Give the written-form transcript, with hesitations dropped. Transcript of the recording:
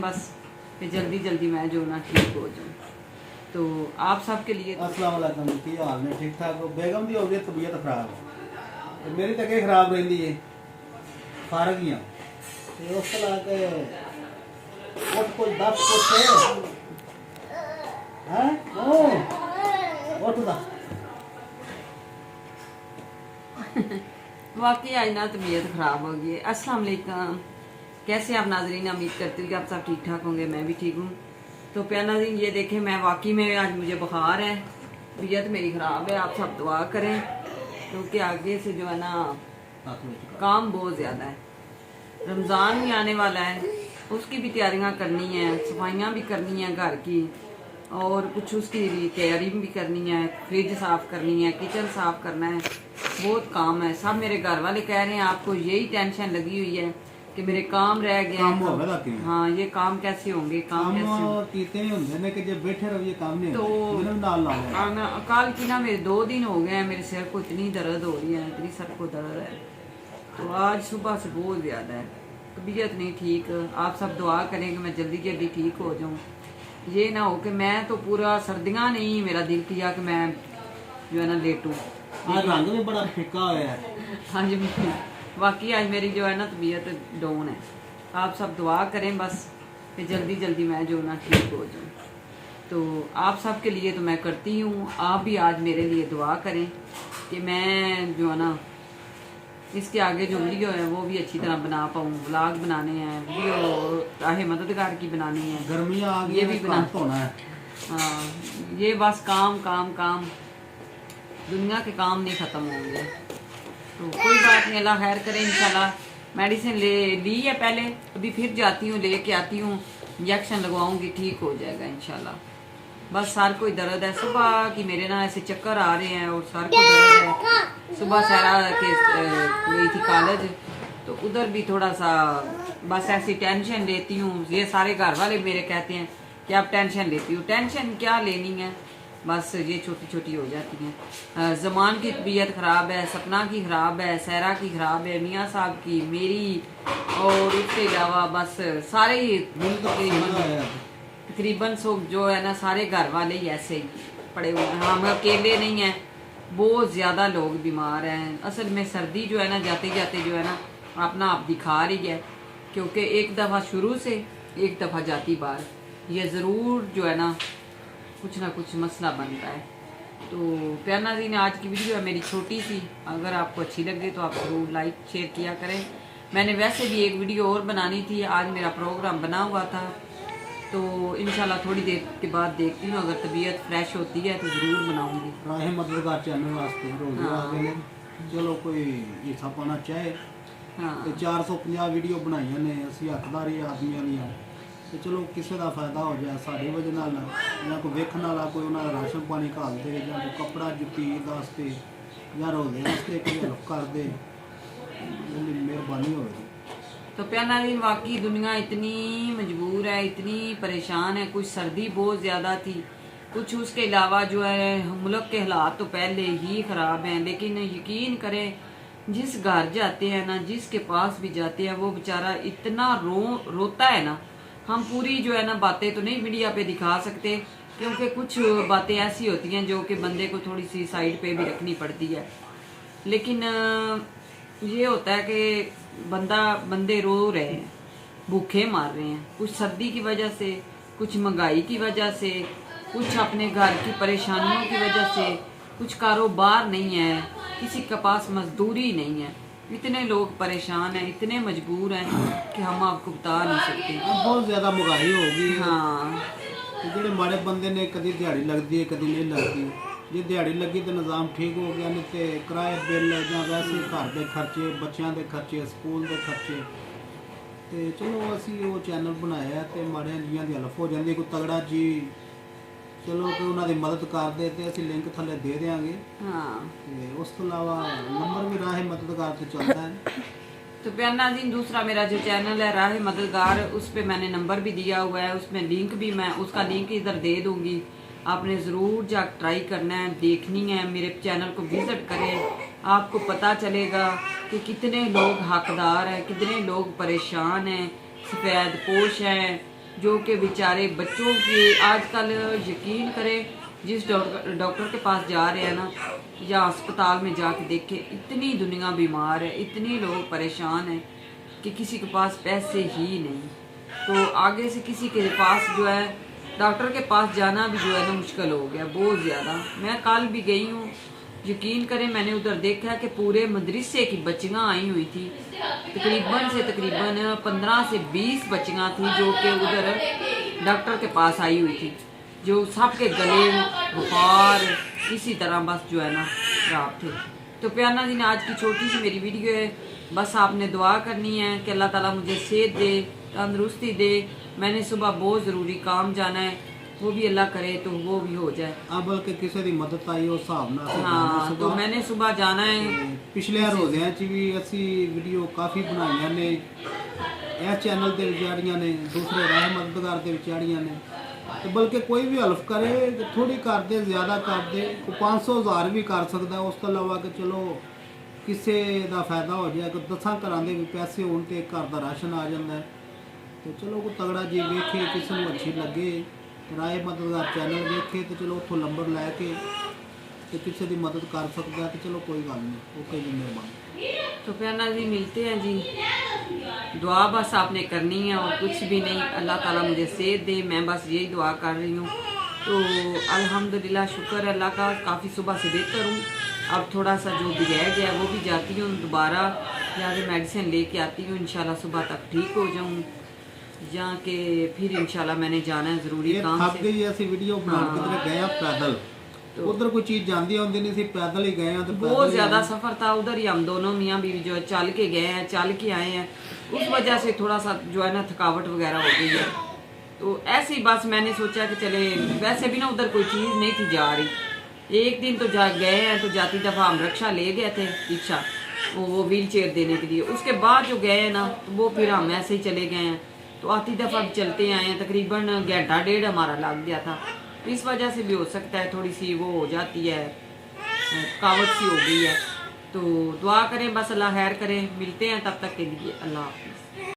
बस कि जल्दी जल्दी मैं जो ना ठीक हो जाऊँ। तो आप सब के लिए अस्सलाम वालेकुम की हाल ने ठीक ठाक हो। बेगम दी हो गई तबीयत खराब ते मेरी तक खराब रही है फारग ही ते उस ला के उठ कोई 10 कुछ हैं ओ उठ दा वाकई आज ना तबीयत ख़राब हो गई है। अस्सलाम वालेकुम, कैसे आप नाजरीन? उम्मीद करती हूँ कि आप सब ठीक ठाक होंगे, मैं भी ठीक हूँ। तो प्यार नाज़रीन, ये देखें मैं वाकई में आज मुझे बुखार है, तबीयत मेरी ख़राब है। आप सब दुआ करें क्योंकि आगे से जो है ना काम बहुत ज़्यादा है। रमज़ान भी आने वाला है, उसकी भी तैयारियां करनी है, सफाइयाँ भी करनी है घर की, और कुछ उसकी भी तैयारी भी करनी है, फ्रिज साफ़ करनी है, किचन साफ़ करना है, बहुत काम है। सब मेरे घर वाले कह रहे हैं आपको यही टेंशन लगी हुई है कि मेरे काम रह गए काम हैं। होगा ताकि हाँ, ये काम कैसे होंगे, काम कैसे होंगे? कीते नहीं होंगे ने कि जब बैठे रहो ये काम नहीं तो होंगे मैंने नाल ला लिया। कल की ना मेरे 2 दिन हो गए हैं, मेरे सिर को इतनी दर्द हो रही है, इतनी सर को दर्द है। तो आज सुबह से बहुत ज़्यादा है, तबीयत नहीं ठीक। आप सब दुआ करें कि मैं जल्दी जल्दी ठीक हो जाऊँ। ये ना हो कि मैं तो पूरा सर्दियाँ नहीं मेरा दिल किया कि मैं जो है ना लेटूँ। आज रंग भी बड़ा फिक्का होया है। हाँ जी, बाकी आज मेरी जो है ना तबीयत डाउन है। आप सब दुआ करें बस कि जल्दी जल्दी मैं जो ना ठीक हो जाऊँ। तो आप सब के लिए तो मैं करती हूँ, आप भी आज मेरे लिए दुआ करें कि मैं जो है ना इसके आगे जो वीडियो है वो भी अच्छी तरह बना पाऊँ। व्लॉग बनाने हैं, वीडियो राहे मददगार की बनानी है, गर्मियाँ आ गई ये भी बना होना है। हाँ, ये बस काम काम काम, दुनिया के काम नहीं ख़त्म होंगे। तो कोई बात नहीं, अल्लाह खैर करे इंशाल्लाह। मेडिसिन ली है पहले, अभी फिर जाती हूँ लेके आती हूँ, इंजेक्शन लगवाऊंगी, ठीक हो जाएगा इंशाल्लाह। बस सर कोई दर्द है, सुबह की मेरे ना ऐसे चक्कर आ रहे हैं और सर को दर्द है। सुबह सहरा के गई थी कॉलेज, तो उधर भी थोड़ा सा बस ऐसी टेंशन लेती हूँ। ये सारे घर वाले मेरे कहते हैं कि आप टेंशन लेती हो। टेंशन क्या लेनी है, बस ये छोटी छोटी हो जाती हैं। जमान की तबीयत ख़राब है, सपना की ख़राब है, सहरा की ख़राब है, मियाँ साहब की, मेरी, और उसके अलावा बस सारे ही तकरीबन सब जो है ना सारे घर वाले ही ऐसे ही पड़े हुए हैं। हम अकेले नहीं हैं, बहुत ज़्यादा लोग बीमार हैं। असल में सर्दी जो है ना जाते जाते जो है ना अपना आप दिखा रही है, क्योंकि एक दफ़ा शुरू से एक दफ़ा जाती बार ये ज़रूर जो है ना कुछ मसला बनता है। तो प्यार नाज़रीन, आज की वीडियो है मेरी छोटी सी, अगर आपको अच्छी लगे तो आप ज़रूर लाइक शेयर किया करें। मैंने वैसे भी एक वीडियो और बनानी थी, आज मेरा प्रोग्राम बना हुआ था, तो इंशाल्लाह थोड़ी देर के बाद देखती हूँ, अगर तबीयत फ्रेश होती है तो ज़रूर बनाऊँगी। राहे मददगार चैनल वास्ते रोज़ आगे ने चलो कोई हिस्सा पाना चाहे। हाँ, 450 वीडियो बनाइया ने असी हकदारी आदमियों दी, तो चलो किसी का फायदा हो जाए साड़ी वजह नाल, या कोई वेखण वाला कोई उन्होंने राशन पानी घाल दे, या कोई कपड़ा जुत्ती वास्ते या रोज़े वास्ते कोई हेल्प कर दे, मेहरबानी होगी। तो प्यार नाज़रीन, वाकई दुनिया इतनी मजबूर है, इतनी परेशान है। कुछ सर्दी बहुत ज़्यादा थी, कुछ उसके अलावा जो है मुल्क के हालात तो पहले ही ख़राब हैं। लेकिन यकीन करें, जिस घर जाते हैं ना, जिसके पास भी जाते हैं, वो बेचारा इतना रोता है ना। हम पूरी जो है ना बातें तो नहीं मीडिया पे दिखा सकते, क्योंकि कुछ बातें ऐसी होती हैं जो कि बंदे को थोड़ी सी साइड पे भी रखनी पड़ती है। लेकिन ये होता है कि बंदे रो रहे हैं, भूखे मार रहे हैं, कुछ सर्दी की वजह से, कुछ महंगाई की वजह से, कुछ अपने घर की परेशानियों की वजह से, कुछ कारोबार नहीं है, किसी के पास मजदूरी नहीं है। इतने लोग परेशान हैं, इतने मजबूर हैं कि हम आपको बता नहीं सकते। बहुत ज़्यादा महंगाई होगी। हाँ, ਜਿਹੜੇ ਮਾੜੇ ਬੰਦੇ ਨੇ ਕਦੀ ਦਿਹਾੜੀ ਲੱਗਦੀ ਹੈ ਕਦੀ ਨਹੀਂ ਲੱਗਦੀ। ਜੇ ਦਿਹਾੜੀ ਲੱਗੀ ਤਾਂ ਨਿਜ਼ਾਮ ਠੀਕ ਹੋ ਗਿਆ, ਨਹੀਂ ਤੇ ਕਿਰਾਏ ਬਿੱਲ ਜਾਂ ਵੈਸੇ ਘਰ ਦੇ ਖਰਚੇ, ਬੱਚਿਆਂ ਦੇ ਖਰਚੇ, ਸਕੂਲ ਦੇ ਖਰਚੇ। ਤੇ ਚਲੋ ਅਸੀਂ ਉਹ ਚੈਨਲ ਬਣਾਇਆ ਤੇ ਮਾੜਿਆਂ ਜੀਆਂ ਦੀ ਹੈਲਪ ਹੋ ਜਾਂਦੀ। ਕੋਈ ਤਗੜਾ ਜੀ ਚਲੋ ਕਿ ਉਹਨਾਂ ਦੀ ਮਦਦ ਕਰਦੇ ਤੇ ਅਸੀਂ ਲਿੰਕ ਥੱਲੇ ਦੇ ਦੇਵਾਂਗੇ। हाँ। ਤੇ ਉਸ ਤੋਂ ਇਲਾਵਾ ਨੰਬਰ ਵੀ ਰਾਹੇ ਮਦਦਗਾਰ ਤੇ ਚੱਲਦਾ ਹੈ। तो प्यार नाज़रीन, दूसरा मेरा जो चैनल है राहे मददगार, उस पर मैंने नंबर भी दिया हुआ है, उसमें लिंक भी मैं उसका लिंक इधर दे दूंगी। आपने ज़रूर जा ट्राई करना है, देखनी है, मेरे चैनल को विज़िट करें, आपको पता चलेगा कि कितने लोग हकदार हैं, कितने लोग परेशान हैं, सफ़ेद पोश हैं, जो कि बेचारे बच्चों के आजकल यकीन करें जिस डॉक्टर के पास जा रहे हैं ना या अस्पताल में जाके देखे, इतनी दुनिया बीमार है, इतने लोग परेशान हैं कि किसी के पास पैसे ही नहीं। तो आगे से किसी के पास जो है डॉक्टर के पास जाना भी जो है ना मुश्किल हो गया बहुत ज़्यादा। मैं कल भी गई हूँ, यकीन करें मैंने उधर देखा कि पूरे मदरसे की बच्चियाँ आई हुई थी, तकरीबन 15 से 20 बच्चियाँ थी जो कि उधर डॉक्टर के पास आई हुई थी, जो सबके गले बुखार इसी तरह बस जो है ना खराब थे। तो प्यार नाज़रीन, आज की छोटी सी मेरी वीडियो है, बस आपने दुआ करनी है कि अल्लाह ताला मुझे सेहत दे, तंदुरुस्ती दे। मैंने सुबह बहुत ज़रूरी काम जाना है, वो भी अल्लाह करे तो वो भी हो जाए। अब बल्कि किसी की मदद आई उस हिसाब नाल हाँ, तो मैंने सुबह जाना है। पिछले रोज़िਆਂ 'ਚ भी ਅਸੀਂ ਵੀਡੀਓ ਕਾਫੀ ਬਣਾਈਆਂ ਨੇ, ਇਹ ਚੈਨਲ ਤੇ ਵਿਚਾਰੀਆਂ ਨੇ, ਦੂਸਰੇ ਰਾਹ ਮਦਦਗਾਰ ਦੇ ਵਿਚਾਰੀਆਂ ਨੇ। ਤੇ ਬਲਕਿ ਕੋਈ ਵੀ ਹੈਲਪ ਕਰੇ, ਥੋੜੀ ਕਰਦੇ ਜ਼ਿਆਦਾ ਕਰਦੇ, ਕੋਈ 500,000 ਵੀ ਕਰ ਸਕਦਾ। ਉਸ ਤੋਂ ਇਲਾਵਾ ਕਿ ਚਲੋ ਕਿਸੇ ਦਾ ਫਾਇਦਾ ਹੋ ਜਾਏ, ਕਿ 10 ਘਰਾਂ ਦੇ ਵੀ ਪੈਸੇ ਹੋਣ ਤੇ ਘਰ ਦਾ ਰਾਸ਼ਨ ਆ ਜਾਂਦਾ ਹੈ। ਤੇ ਚਲੋ ਕੋਈ ਤਗੜਾ ਜੀ ਵੇਖੇ, ਕਿਸੇ ਨੂੰ ਅੱਛੀ ਲੱਗੇ, ਰਾਏ ਮਦਦਗਾਰ ਚੈਨਲ ਵੇਖੇ ਤੇ ਚਲੋ ਉੱਥੋਂ ਨੰਬਰ ਲੈ ਕੇ ਤੇ ਕਿਸੇ ਦੀ ਮਦਦ ਕਰ ਸਕਦਾ ਤੇ ਚਲੋ कोई गल नहीं। ओके जी, मेहरबानी। तो प्यार नाज़रीन, मिलते हैं जी। दुआ बस आपने करनी है और कुछ भी नहीं। अल्लाह ताला मुझे सेहत दे, मैं बस यही दुआ कर रही हूँ। तो अल्हम्दुलिल्लाह, शुक्र है अल्लाह का, काफ़ी सुबह से बेहतर हूँ। अब थोड़ा सा जो भी रह गया वो भी जाती हूँ, दोबारा जाके मेडिसिन लेके आती हूँ, इंशाल्लाह सुबह तक ठीक हो जाऊँ। जाके फिर इंशाल्लाह मैंने जाना है ज़रूरी ये काम थक से। गई ਅਸੀਂ ਵੀਡੀਓ ਬਣਾ ਕੇ ਤੇ ਗਏ ਆ ਪੈਦਲ। उधर कोई चीज जानती होती नहीं सी, पैदल ही गए हैं। तो बहुत ज़्यादा सफ़र था, उधर ही हम दोनों मियाँ बीवी जो है चल के गए हैं, चल के आए हैं। उस वजह से थोड़ा सा जो है ना थकावट वगैरह हो गई है। तो ऐसे ही बस मैंने सोचा कि चले, वैसे भी ना उधर कोई चीज़ नहीं थी जा रही। एक दिन तो जा गए हैं, तो जाती दफ़ा हम रक्षा ले गए थे, रिक्शा वो व्हील चेयर देने के लिए। उसके बाद जो गए हैं ना तो वो फिर हम ऐसे ही चले गए हैं। तो आती दफ़ा भी चलते आए हैं, तकरीबन घंटा डेढ़ हमारा लग गया था। तो इस वजह से भी हो सकता है थोड़ी सी वो हो जाती है, थकावट सी हो गई है। तो दुआ करें बस, अल्लाह खैर करें। मिलते हैं तब तक के लिए, अल्लाह हाफिज़।